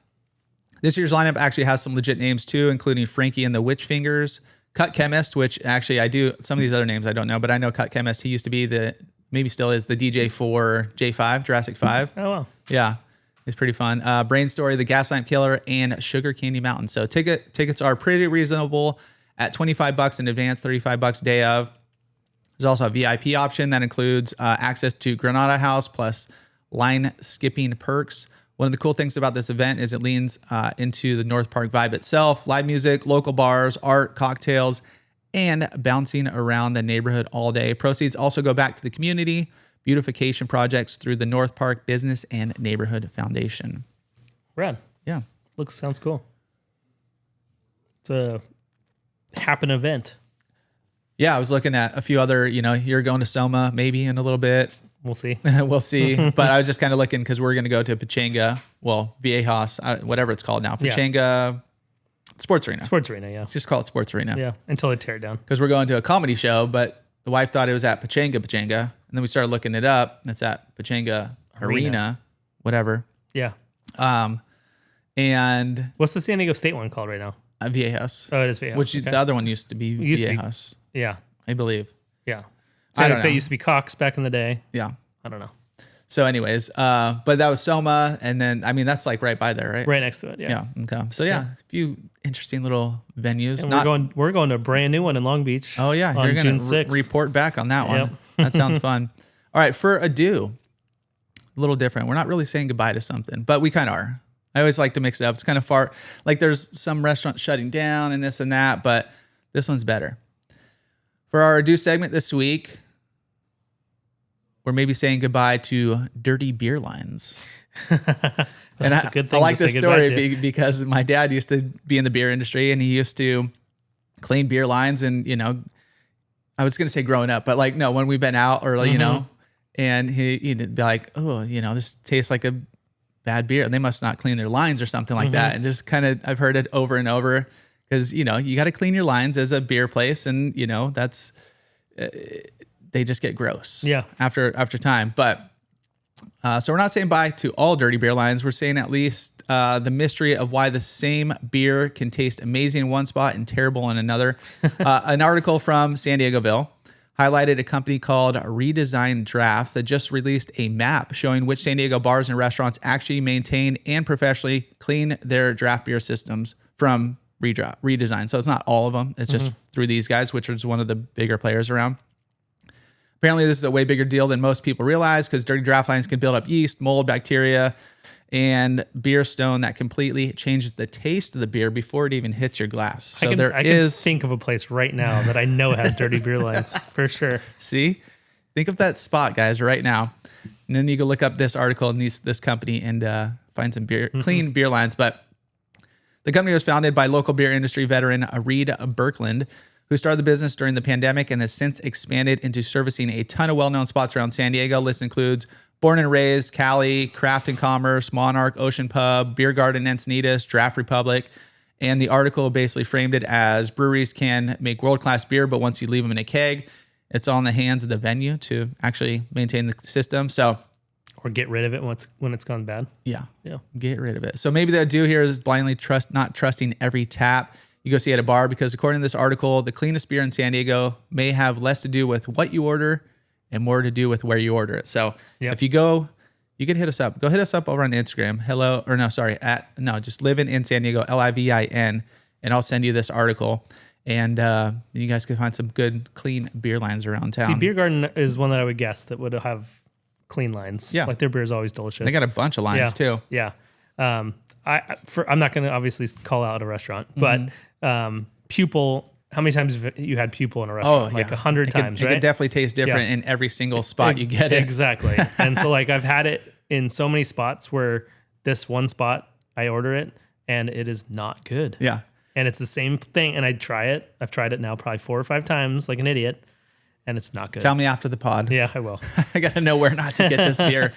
This year's lineup actually has some legit names too, including Frankie and the Witch Fingers, Cut Chemist, which actually I do, some of these other names I don't know, but I know Cut Chemist, he used to be maybe still is the DJ for J5, Jurassic 5. Oh, wow. Yeah. It's pretty fun. Brain Story, The Gaslamp Killer, and Sugar Candy Mountain. So tickets are pretty reasonable at $25 in advance, $35 day of. There's also a VIP option that includes access to Granada House plus line skipping perks, One of the cool things about this event is it leans into the North Park vibe itself. Live music, local bars, art, cocktails, and bouncing around the neighborhood all day. Proceeds also go back to the community beautification projects through the North Park Business and Neighborhood Foundation. Rad. Yeah. Sounds cool. It's a happen event. Yeah, I was looking at a few other, you're going to Soma maybe in a little bit. We'll see. We'll see. But I was just kind of looking because we're going to go to Pachanga, Viejas, whatever it's called now. Pachanga Sports Arena. Sports Arena, yeah. Let's just call it Sports Arena. Yeah, until they tear it down. Because we're going to a comedy show, but the wife thought it was at Pachanga. And then we started looking it up, and it's at Pachanga Arena, whatever. Yeah. And what's the San Diego State one called right now? Viejas. Oh, it is Viejas. Which the other one used to be Viejas. Yeah. I believe. Yeah. San Diego State used to be Cox back in the day. Yeah. I don't know. So anyways, but that was Soma. And then, that's like right by there, right? Right next to it. Yeah. Yeah. Okay. So a few interesting little venues. And we're going to a brand new one in Long Beach. Oh yeah. You're going to report back on that one. Yep. That sounds fun. All right. For adieu, a little different. We're not really saying goodbye to something, but we kind of are. I always like to mix it up. It's kind of far. Like there's some restaurants shutting down and this and that, but this one's better. For our adieu segment this week, we're maybe saying goodbye to dirty beer lines. And a good thing I like to this say goodbye story because my dad used to be in the beer industry and he used to clean beer lines. And, I was going to say growing up, but like, no, when we've been out or, and he'd be like, oh, this tastes like a bad beer. And they must not clean their lines or something like that. And just kind of, I've heard it over and over because, you got to clean your lines as a beer place. And, that's, they just get gross after time. But so we're not saying bye to all dirty beer lines. We're saying at least the mystery of why the same beer can taste amazing in one spot and terrible in another. An article from San Diegoville highlighted a company called Redesign Drafts that just released a map showing which San Diego bars and restaurants actually maintain and professionally clean their draft beer systems from redesign. So it's not all of them. It's just through these guys, which is one of the bigger players around. Apparently, this is a way bigger deal than most people realize because dirty draft lines can build up yeast, mold, bacteria, and beer stone that completely changes the taste of the beer before it even hits your glass. So I can think of a place right now that I know has dirty beer lines for sure. See? Think of that spot, guys, right now. And then you go look up this article and this company and find some clean beer lines. But the company was founded by local beer industry veteran Reed Birkland, who started the business during the pandemic and has since expanded into servicing a ton of well-known spots around San Diego. List includes Born and Raised, Cali, Craft and Commerce, Monarch, Ocean Pub, Beer Garden Encinitas, Draft Republic. And the article basically framed it as breweries can make world-class beer, but once you leave them in a keg, it's all in the hands of the venue to actually maintain the system. So, or get rid of it when it's gone bad. Yeah. Get rid of it. So maybe the do here is blindly not trusting every tap you go see at a bar, because according to this article, the cleanest beer in San Diego may have less to do with what you order and more to do with where you order it. So if you go, you can hit us up. Go hit us up over on Instagram. Just Livin in San Diego, Livin, and I'll send you this article. And you guys can find some good, clean beer lines around town. See, Beer Garden is one that I would guess that would have clean lines. Yeah. Like their beer is always delicious. They got a bunch of lines too. Yeah. I'm not going to obviously call out a restaurant, but Pupil, how many times have you had Pupil in a restaurant? Like 100 times, right? It could definitely taste different in every single spot you get it. Exactly. And so like I've had it in so many spots where this one spot I order it and it is not good. Yeah. And it's the same thing. And I'd try it. I've tried it now probably 4 or 5 times like an idiot, and it's not good. Tell me after the pod. Yeah, I will. I got to know where not to get this beer.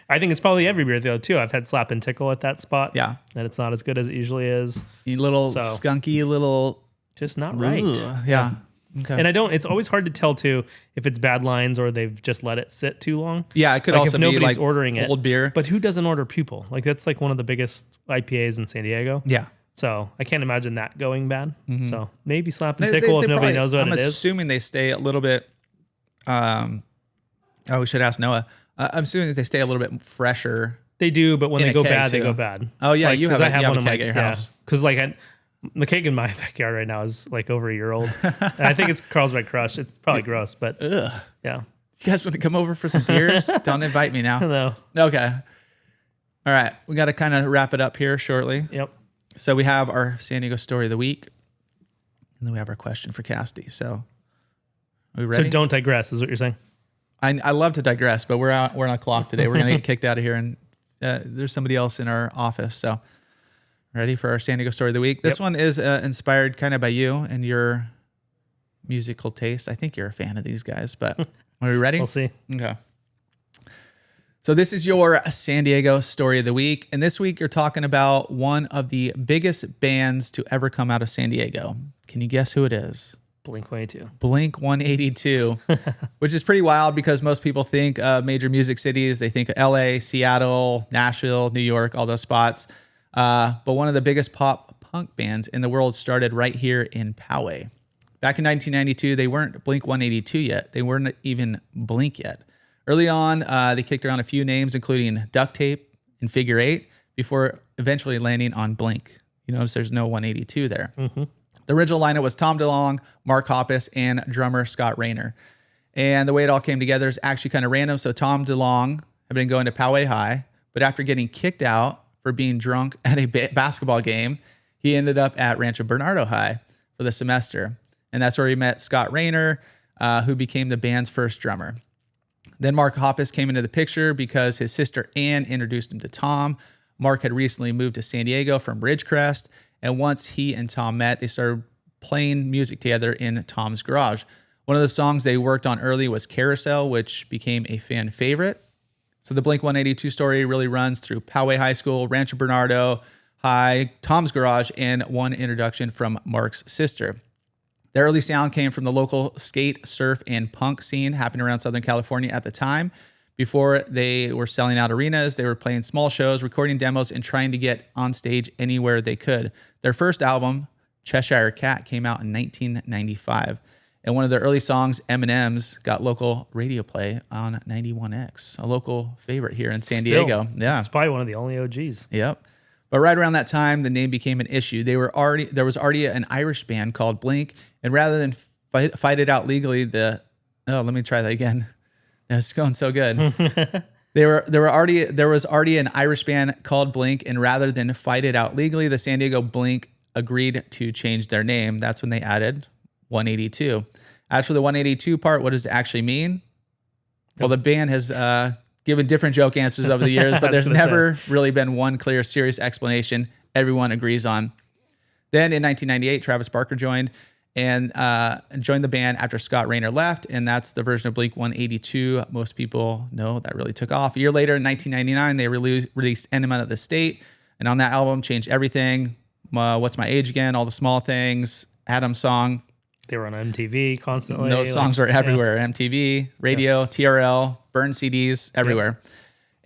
I think it's probably every beer though too. I've had Slap and Tickle at that spot. Yeah. And it's not as good as it usually is. Skunky little. Just not right. Yeah. Okay. And it's always hard to tell too if it's bad lines or they've just let it sit too long. Yeah. It could also if be nobody's like ordering old beer. But who doesn't order Pupil? Like that's like one of the biggest IPAs in San Diego. Yeah. So I can't imagine that going bad. Mm-hmm. So maybe Slap and Tickle if nobody knows what it is. I'm assuming they stay a little bit. We should ask Noah. I'm assuming that they stay a little bit fresher. They do, but when they go bad, they go bad. Oh yeah, like, you have one of my at your house. Because like the keg in my backyard right now is like over a year old. And I think it's Carlsbad Crush. It's probably gross, but yeah. You guys want to come over for some beers? Don't invite me now. No. Okay. All right. We got to kind of wrap it up here shortly. Yep. So we have our San Diego story of the week, and then we have our question for Cassidy. So are we ready? So don't digress, is what you're saying. I love to digress, but we're on a clock today. We're going to get kicked out of here, and there's somebody else in our office. So ready for our San Diego story of the week? This one is inspired kind of by you and your musical taste. I think you're a fan of these guys, but are we ready? We'll see. Okay. So this is your San Diego story of the week. And this week you're talking about one of the biggest bands to ever come out of San Diego. Can you guess who it is? Blink 182. Blink 182, which is pretty wild because most people think of major music cities. They think of LA, Seattle, Nashville, New York, all those spots. But one of the biggest pop punk bands in the world started right here in Poway. Back in 1992, they weren't Blink 182 yet. They weren't even Blink yet. Early on, they kicked around a few names, including Duct Tape and Figure Eight, before eventually landing on Blink. You notice there's no 182 there. Mm-hmm. The original lineup was Tom DeLonge, Mark Hoppus, and drummer Scott Rayner. And the way it all came together is actually kind of random. So Tom DeLonge had been going to Poway High, but after getting kicked out for being drunk at a basketball game, he ended up at Rancho Bernardo High for the semester. And that's where he met Scott Rayner, who became the band's first drummer. Then Mark Hoppus came into the picture because his sister Ann introduced him to Tom. Mark had recently moved to San Diego from Ridgecrest, and once he and Tom met, they started playing music together in Tom's garage. One of the songs they worked on early was Carousel, which became a fan favorite. So the Blink 182 story really runs through Poway High School, Rancho Bernardo High, Tom's garage, and one introduction from Mark's sister. The early sound came from the local skate, surf, and punk scene happening around Southern California at the time. Before they were selling out arenas, they were playing small shows, recording demos, and trying to get on stage anywhere they could. Their first album, Cheshire Cat, came out in 1995. And one of their early songs, M&M's, got local radio play on 91X, a local favorite here in San Diego. Yeah, it's probably one of the only OGs. Yep. But right around that time, the name became an issue. There was already an Irish band called Blink, and rather than fight it out legally, let me try that again. It's going so good. There was already an Irish band called Blink, and rather than fight it out legally, the San Diego Blink agreed to change their name. That's when they added 182. As for the 182 part, what does it actually mean? Well, the band has given different joke answers over the years, but there's never really been one clear, serious explanation everyone agrees on. Then in 1998, Travis Barker joined the band after Scott Rayner left, and that's the version of Blink 182 most people know that really took off. A year later, in 1999, they released Enema of the State, and on that album, Changed Everything, What's My Age Again, All the Small Things, Adam's Song. They were on MTV constantly. Those songs were everywhere. Yeah. MTV, radio, TRL, burn CDs, everywhere. Yep.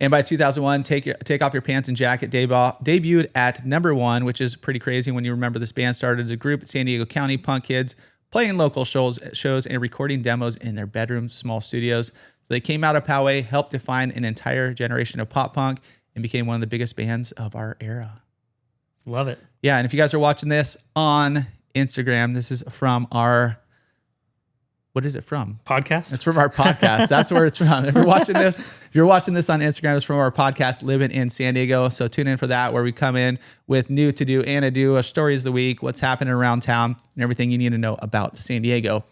And by 2001, Take Off Your Pants and Jacket debuted at number 1, which is pretty crazy when you remember this band started as a group at San Diego County punk kids, playing local shows and recording demos in their bedrooms, small studios. So they came out of Poway, helped define an entire generation of pop punk, and became one of the biggest bands of our era. Love it. Yeah, and if you guys are watching this on Instagram, this is from our, what is it from? Podcast? It's from our podcast. That's where it's from. If you're watching this on Instagram, it's from our podcast, Livin in San Diego. So tune in for that, where we come in with new to do and a do, a stories of the week, what's happening around town, and everything you need to know about San Diego.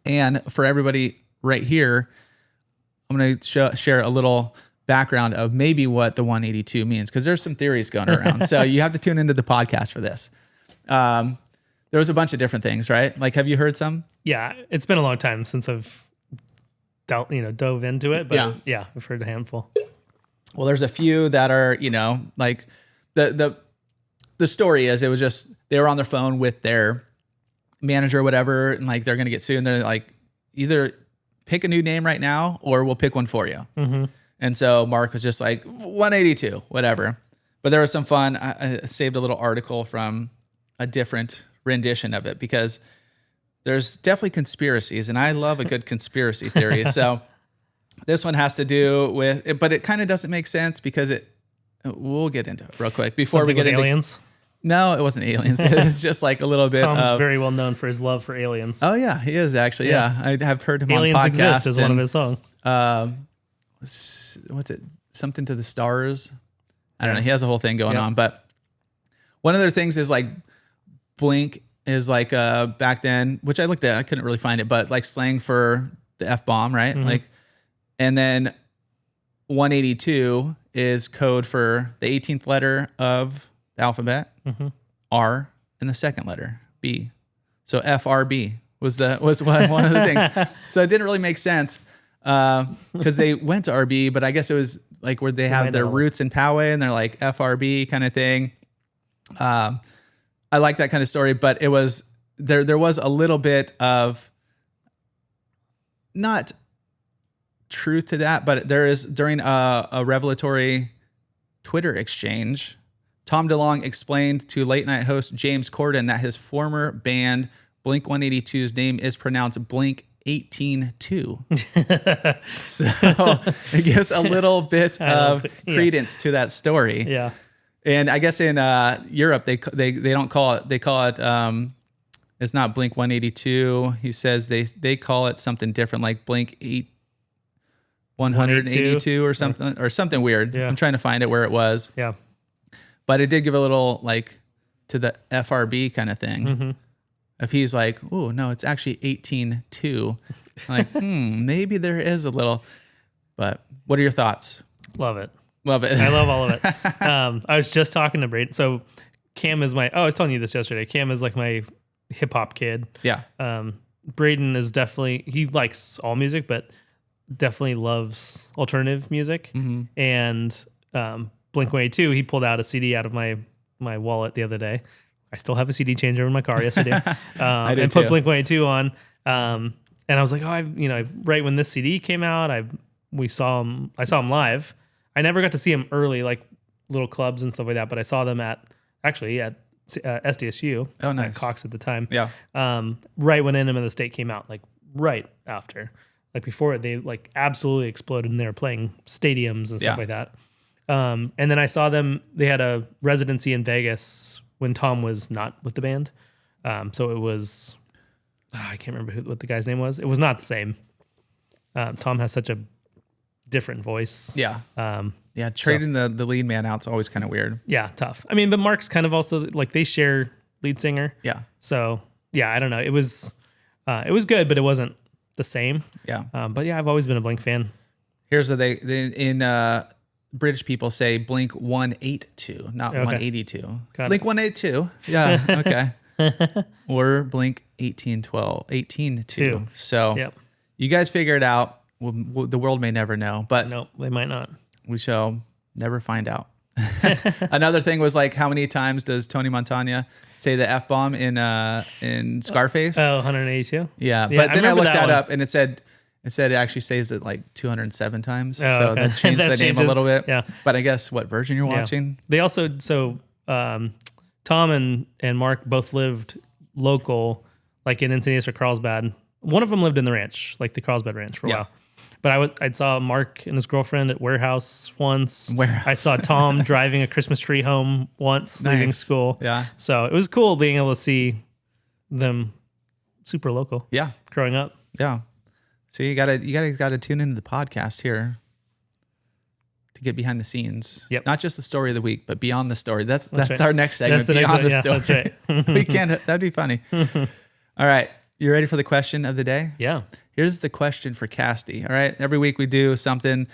And for everybody right here, I'm going to share a little background of maybe what the 182 means, because there's some theories going around. So you have to tune into the podcast for this. There was a bunch of different things, right? Like, have you heard some? Yeah, it's been a long time since I've dove into it, but yeah, I've heard a handful. Well, there's a few that are, like the story is, it was just, they were on their phone with their manager or whatever, and like, they're going to get sued, and they're like, either pick a new name right now, or we'll pick one for you. Mm-hmm. And so Mark was just like, 182, whatever. But there was some fun. I saved a little article from a different rendition of it, because there's definitely conspiracies, and I love a good conspiracy theory. So this one has to do with it, but it kind of doesn't make sense, because we'll get into it real quick before Something we get into aliens. No, it wasn't aliens. It was just like a little bit. Tom's very well known for his love for aliens. Oh yeah, he is actually. Yeah, I have heard him Aliens on podcasts. Exist is one of his songs. What's it? Something to the Stars. I don't know. He has a whole thing going Yeah. on. But one of their things is like blink is like back then, which I looked at, I couldn't really find it, but like slang for the F-bomb, right? Mm-hmm. Like, and then 182 is code for the 18th letter of the alphabet, Mm-hmm. R, and the second letter, B. So FRB was one of the things. So it didn't really make sense because they went to RB, but I guess it was like where they have their roots in Poway and they're like FRB kind of thing. I like that kind of story, but it was there was a little bit of not truth to that, but there is during a revelatory Twitter exchange, Tom DeLonge explained to late night host James Corden that his former band Blink 182's name is pronounced Blink 182. So it gives a little bit of credence to that story. Yeah. And I guess in Europe they don't call it, they call it it's not Blink 182. He says they call it something different, like Blink 182 or something weird. Yeah. I'm trying to find it where it was. Yeah. But it did give a little like to the FRB kind of thing. Mm-hmm. If he's like, oh no, it's actually 18.2. Like, maybe there is a little. But what are your thoughts? Love it. Love it. I love all of it. I was just talking to Braden. So Cam is I was telling you this yesterday. Cam is like my hip hop kid. Yeah. Braden is definitely, he likes all music, but definitely loves alternative music. Mm-hmm. And Blink 182, he pulled out a CD out of my wallet the other day. I still have a CD changer in my car. Yes, I do. I do and too. put Blink 182 on. And I was like, right when this CD came out, I saw him live. I never got to see him early, like little clubs and stuff like that, but I saw them at SDSU. Oh, nice. At Cox at the time. Yeah. Right when Enema of the State came out, like right after. Like before it, they like absolutely exploded and they were playing stadiums and stuff like that. And then I saw them, they had a residency in Vegas when Tom was not with the band. So it was, I can't remember what the guy's name was. It was not the same. Tom has such a different voice. Yeah. Trading the lead man out's always kind of weird. Yeah, tough. I mean, but Mark's kind of also like they share lead singer. Yeah. So yeah, I don't know. It was good, but it wasn't the same. Yeah. But yeah, I've always been a Blink fan. Here's what they in British people say Blink 182, not 182. Blink 182. Yeah. Okay. Or Blink 18.2. So you guys figure it out. The world may never know, but no, they might not. We shall never find out. Another thing was like, how many times does Tony Montana say the F-bomb in Scarface? 182. Yeah, but then I looked that up and it said it actually says it like 207 times. So that changed the name a little bit. Yeah. But I guess what version you're watching? They also, Tom and Mark both lived local, like in Encinitas or Carlsbad. One of them lived in the ranch, like the Carlsbad Ranch for a while. But I saw Mark and his girlfriend at Warehouse once. I saw Tom driving a Christmas tree home once, leaving school. Yeah. So it was cool being able to see them super local. Yeah. Growing up. Yeah. So you gotta tune into the podcast here to get behind the scenes. Yep. Not just the story of the week, but beyond the story. That's right. our next segment. That's the beyond next the one. story. Yeah, that's right. We can't. That'd be funny. All right. You ready for the question of the day? Yeah. Here's the question for Cassidy. All right. Every week we do something.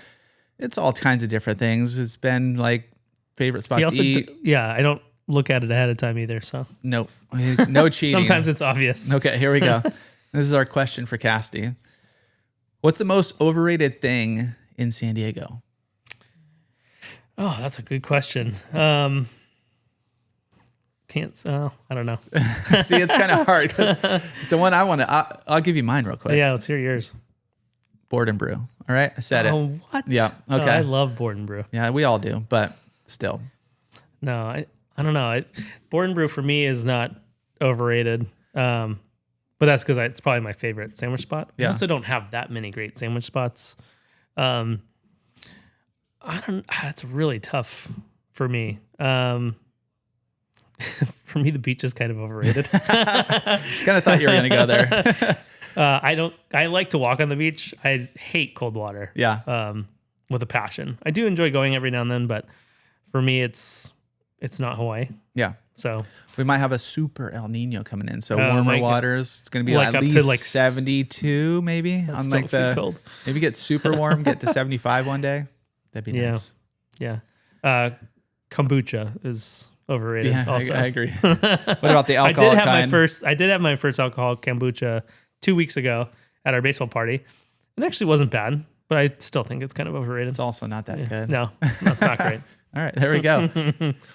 It's all kinds of different things. It's been like favorite spot to eat. I don't look at it ahead of time either. So no cheating. Sometimes it's obvious. Okay, here we go. This is our question for Cassidy. What's the most overrated thing in San Diego? Oh, that's a good question. I don't know. See, it's kind of hard. It's the one I want to. I'll give you mine real quick. Yeah, let's hear yours. Board and Brew. All right, I said it. Oh, what? Yeah. Okay. I love Board and Brew. Yeah, we all do, but still. No, I don't know. Board and Brew for me is not overrated. But that's because it's probably my favorite sandwich spot. Yeah. I also don't have that many great sandwich spots. That's really tough for me. For me, the beach is kind of overrated. Kind of thought you were going to go there. I like to walk on the beach. I hate cold water. Yeah. With a passion. I do enjoy going every now and then, but for me, it's not Hawaii. Yeah. So We might have a super El Nino coming in. So Oh warmer my God. waters. It's going to be Like at up to, least like, 72 maybe on still like too cold. maybe get super warm, get to 75 one day. That'd be Yeah. nice. Yeah. Kombucha is overrated. Yeah, also. I agree. What about the alcohol I did have kind? my first alcoholic kombucha 2 weeks ago at our baseball party. It actually wasn't bad, but I still think it's kind of overrated. It's also not that good. No, that's not great. All right, there we go.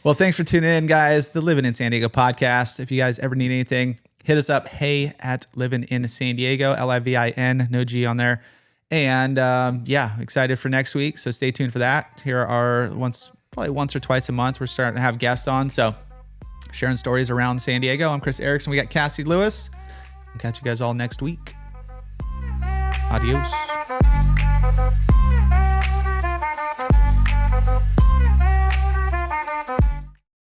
Well, thanks for tuning in, guys. The Livin in San Diego podcast. If you guys ever need anything, hit us up. Hey at Livin in San Diego, LIVIN, no G on there. And yeah, excited for next week. So stay tuned for that. Here are probably once or twice a month, we're starting to have guests on. So sharing stories around San Diego. I'm Chris Erickson. We got Cassidy Lewis. We'll catch you guys all next week. Adios.